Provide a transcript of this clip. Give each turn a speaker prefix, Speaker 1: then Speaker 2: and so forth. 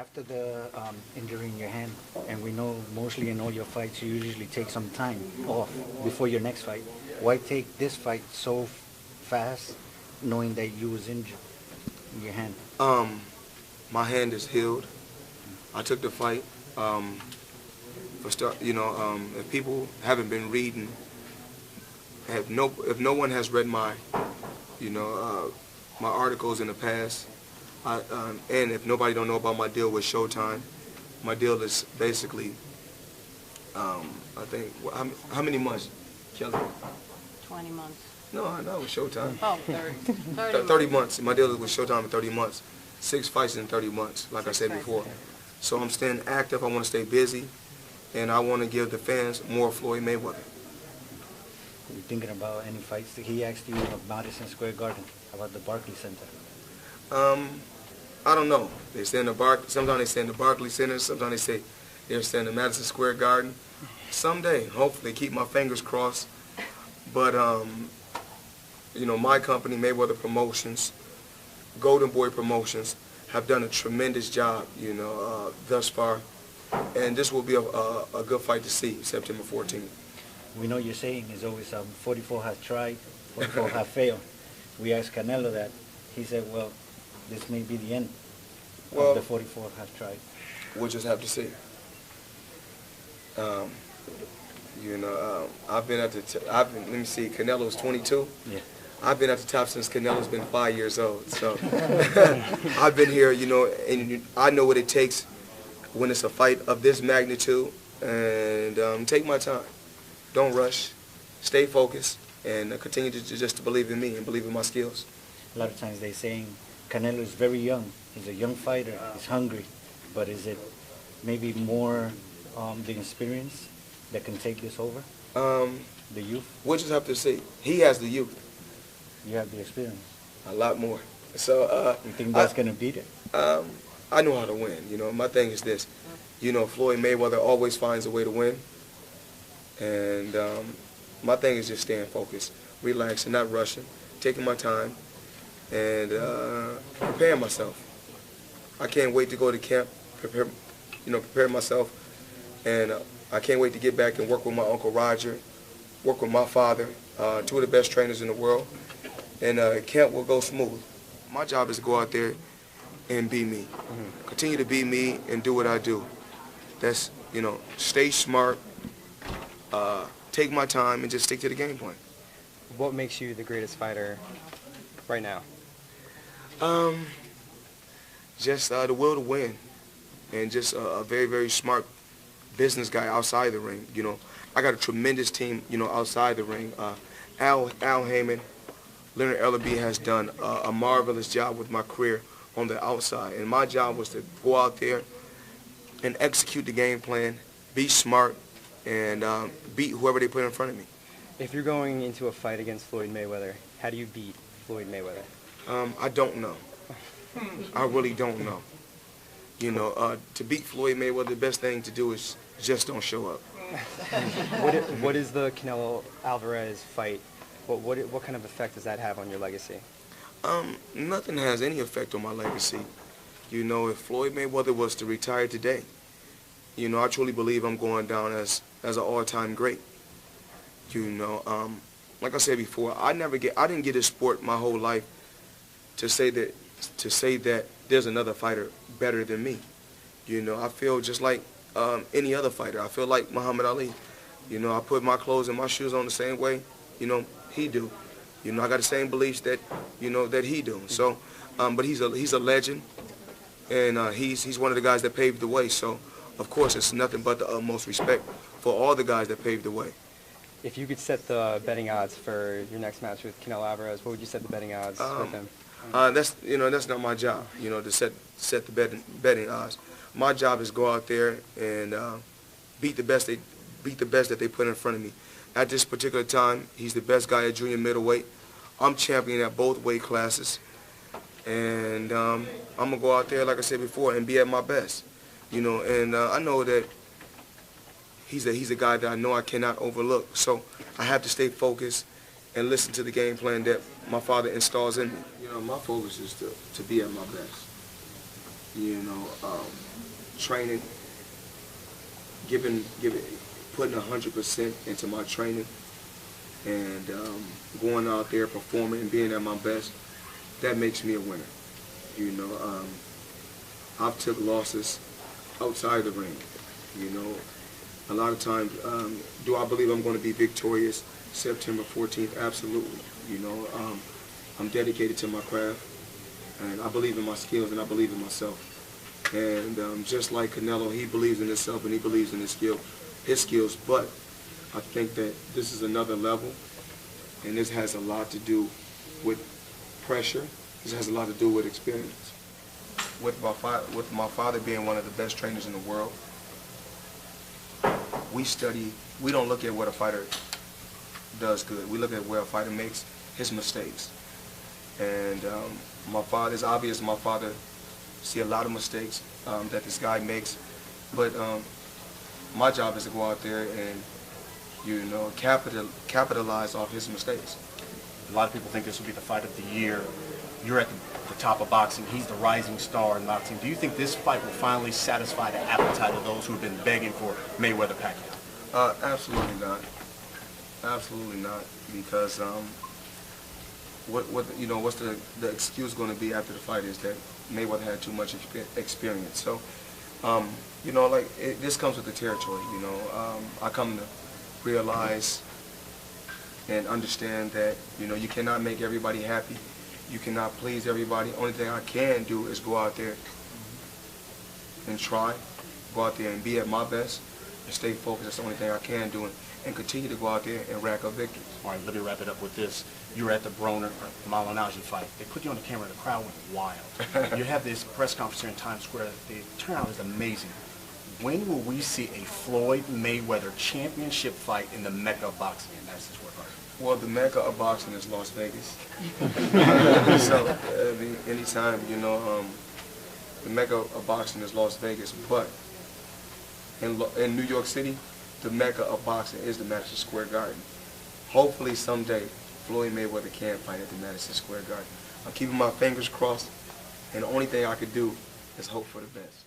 Speaker 1: After the injury in your hand, and we know mostly in all your fights, you usually take some time off before your next fight. Why take this fight so fast, knowing that you was injured in your hand?
Speaker 2: My hand is healed. I took the fight. If people haven't been reading, if no one has read my, my articles in the past, and if nobody don't know about my deal with Showtime, my deal is basically, I think, how many months, Kelly?
Speaker 3: 20 months.
Speaker 2: No, with Showtime.
Speaker 3: Oh, 30.
Speaker 2: 30 months. My deal is with Showtime in 30 months. 6 fights in 30 months, like I said before. So I'm staying active. I want to stay busy, and I want to give the fans more Floyd Mayweather.
Speaker 1: Are you thinking about any fights? He asked you about Madison Square Garden, about the Barclays Center.
Speaker 2: I don't know. They say in the sometimes they say in the Barclays Center. Sometimes they say they're saying the Madison Square Garden. Someday, hopefully, keep my fingers crossed. But my company, Mayweather Promotions, Golden Boy Promotions, have done a tremendous job, thus far. And this will be a good fight to see, September 14th.
Speaker 1: We know your saying is always 44 has tried, 44 have failed. We asked Canelo that. He said, well, this may be the end of the 44 have tried.
Speaker 2: We'll just have to see. I've been at the, let me see, Canelo's 22.
Speaker 1: Yeah.
Speaker 2: I've been at the top since Canelo's been 5 years old. So I've been here, and I know what it takes when it's a fight of this magnitude. And take my time. Don't rush. Stay focused. And continue to just believe in me and believe in my skills.
Speaker 1: A lot of times they're saying Canelo is very young. He's a young fighter. He's hungry. But is it maybe more the experience that can take this over? The youth?
Speaker 2: We'll just have to see. He has the youth.
Speaker 1: You have the experience.
Speaker 2: A lot more. So
Speaker 1: you think that's going to beat it?
Speaker 2: I know how to win. My thing is this. Floyd Mayweather always finds a way to win. And my thing is just staying focused, relaxing, not rushing, taking my time, and preparing myself. I can't wait to go to camp, prepare myself, and I can't wait to get back and work with my Uncle Roger, work with my father, two of the best trainers in the world, and camp will go smooth. My job is to go out there and be me. Continue to be me and do what I do. That's, stay smart, take my time, and just stick to the game plan.
Speaker 4: What makes you the greatest fighter right now?
Speaker 2: Just the will to win, and just a very, very smart business guy outside the ring. I got a tremendous team, outside the ring. Al Heyman, Leonard Ellerby has done a marvelous job with my career on the outside, and my job was to go out there and execute the game plan, be smart, and beat whoever they put in front of me.
Speaker 4: If you're going into a fight against Floyd Mayweather, how do you beat Floyd Mayweather?
Speaker 2: I don't know. I really don't know. To beat Floyd Mayweather, the best thing to do is just don't show up.
Speaker 4: What is the Canelo Alvarez fight? What kind of effect does that have on your legacy?
Speaker 2: Nothing has any effect on my legacy. If Floyd Mayweather was to retire today, I truly believe I'm going down as an all-time great. Like I said before, I didn't get a sport my whole life to say that there's another fighter better than me. I feel just like any other fighter. I feel like Muhammad Ali. I put my clothes and my shoes on the same way, he do. I got the same beliefs that he do. So, but he's a legend, and he's one of the guys that paved the way. So, of course, it's nothing but the utmost respect for all the guys that paved the way.
Speaker 4: If you could set the betting odds for your next match with Canelo Alvarez, what would you set the betting odds with him?
Speaker 2: That's not my job, to set the betting odds. My job is go out there and beat the best that they put in front of me. At this particular time, he's the best guy at junior middleweight. I'm champion at both weight classes, and I'm gonna go out there, like I said before, and be at my best. And I know that he's a guy that I know I cannot overlook. So I have to stay focused and listen to the game plan that my father installs in me. My focus is to be at my best. you know, training, putting 100% into my training, and going out there performing and being at my best, that makes me a winner. You know, I've took losses outside the ring. You know, a lot of times, do I believe I'm going to be victorious September 14th? Absolutely. You know, I'm dedicated to my craft, and I believe in my skills, and I believe in myself. And just like Canelo, he believes in himself and he believes in his skills. But I think that this is another level, and this has a lot to do with pressure. This has a lot to do with experience. With my father being one of the best trainers in the world, we don't look at what a fighter does good. We look at where a fighter makes his mistakes. And it's obvious my father see a lot of mistakes that this guy makes, but my job is to go out there and, you know, capitalize off his mistakes.
Speaker 5: A lot of people think this will be the fight of the year. You're at the top of boxing. He's the rising star in boxing. Do you think this fight will finally satisfy the appetite of those who have been begging for Mayweather-Pacquiao?
Speaker 2: Absolutely not. Absolutely not. Because what's the excuse going to be after the fight is that Mayweather had too much experience. So, you know, like this comes with the territory. You know, I come to realize and understand that, you know, you cannot make everybody happy. You cannot please everybody. Only thing I can do is go out there and try, go out there and be at my best and stay focused. That's the only thing I can do, and continue to go out there and rack up victories.
Speaker 5: All right, let me wrap it up with this. You were at the Broner Malignaggi fight. They put you on the camera, the crowd went wild. You have this press conference here in Times Square. The turnout is amazing. When will we see a Floyd Mayweather championship fight in the Mecca of boxing in Madison Square Garden?
Speaker 2: Well, the Mecca of boxing is Las Vegas. So, anytime, you know, the Mecca of boxing is Las Vegas, but in New York City, the Mecca of boxing is the Madison Square Garden. Hopefully someday, Floyd Mayweather can fight at the Madison Square Garden. I'm keeping my fingers crossed, and the only thing I could do is hope for the best.